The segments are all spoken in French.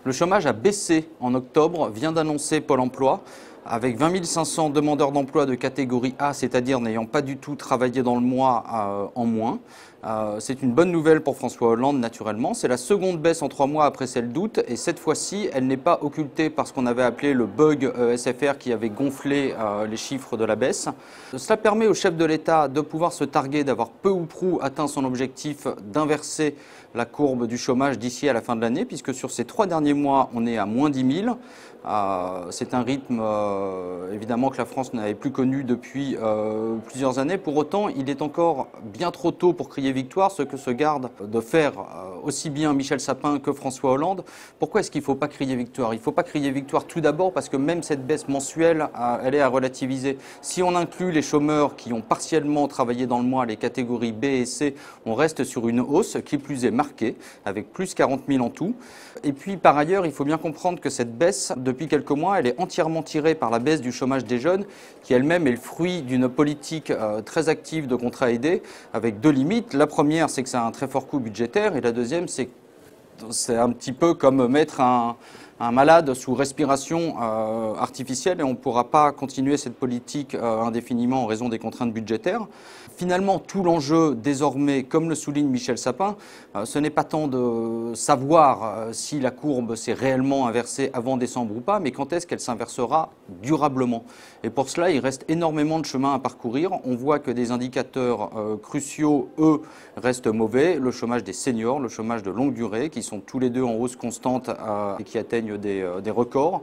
Le chômage a baissé en octobre, vient d'annoncer Pôle emploi, avec 20 500 demandeurs d'emploi de catégorie A, c'est-à-dire n'ayant pas du tout travaillé dans le mois en moins. C'est une bonne nouvelle pour François Hollande, naturellement. C'est la seconde baisse en 3 mois après celle d'août, et cette fois-ci, elle n'est pas occultée par ce qu'on avait appelé le bug SFR qui avait gonflé les chiffres de la baisse. Cela permet au chef de l'État de pouvoir se targuer d'avoir peu ou prou atteint son objectif d'inverser la courbe du chômage d'ici à la fin de l'année, puisque sur ces 3 derniers mois, on est à moins 10 000. C'est un rythme évidemment que la France n'avait plus connu depuis plusieurs années. Pour autant, il est encore bien trop tôt pour crier victoire, ce que se garde de faire aussi bien Michel Sapin que François Hollande. Pourquoi est-ce qu'il ne faut pas crier victoire? Il ne faut pas crier victoire tout d'abord parce que même cette baisse mensuelle, elle est à relativiser. Si on inclut les chômeurs qui ont partiellement travaillé dans le mois, les catégories B et C, on reste sur une hausse qui plus est marquée, avec plus 40 000 en tout. Et puis par ailleurs, il faut bien comprendre que cette baisse, depuis quelques mois, elle est entièrement tirée par la baisse du chômage des jeunes, qui elle-même est le fruit d'une politique très active de contrats aidés, avec 2 limites. La première, c'est que ça a un très fort coût budgétaire, et la deuxième, c'est un petit peu comme mettre un malade sous respiration artificielle, et on ne pourra pas continuer cette politique indéfiniment en raison des contraintes budgétaires. Finalement, tout l'enjeu désormais, comme le souligne Michel Sapin, ce n'est pas tant de savoir si la courbe s'est réellement inversée avant décembre ou pas, mais quand est-ce qu'elle s'inversera durablement. Et pour cela, il reste énormément de chemin à parcourir. On voit que des indicateurs cruciaux, eux, restent mauvais. Le chômage des seniors, le chômage de longue durée, qui sont tous les deux en hausse constante et qui atteignent des records.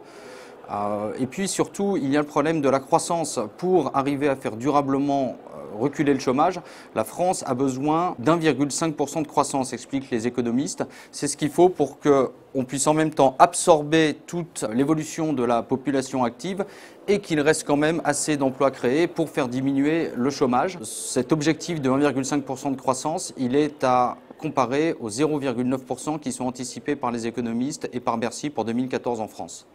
Et puis surtout, il y a le problème de la croissance. Pour arriver à faire durablement reculer le chômage, la France a besoin d'1,5% de croissance, expliquent les économistes. C'est ce qu'il faut pour qu'on puisse en même temps absorber toute l'évolution de la population active et qu'il reste quand même assez d'emplois créés pour faire diminuer le chômage. Cet objectif de 1,5% de croissance, il est à comparer aux 0,9% qui sont anticipés par les économistes et par Bercy pour 2014 en France.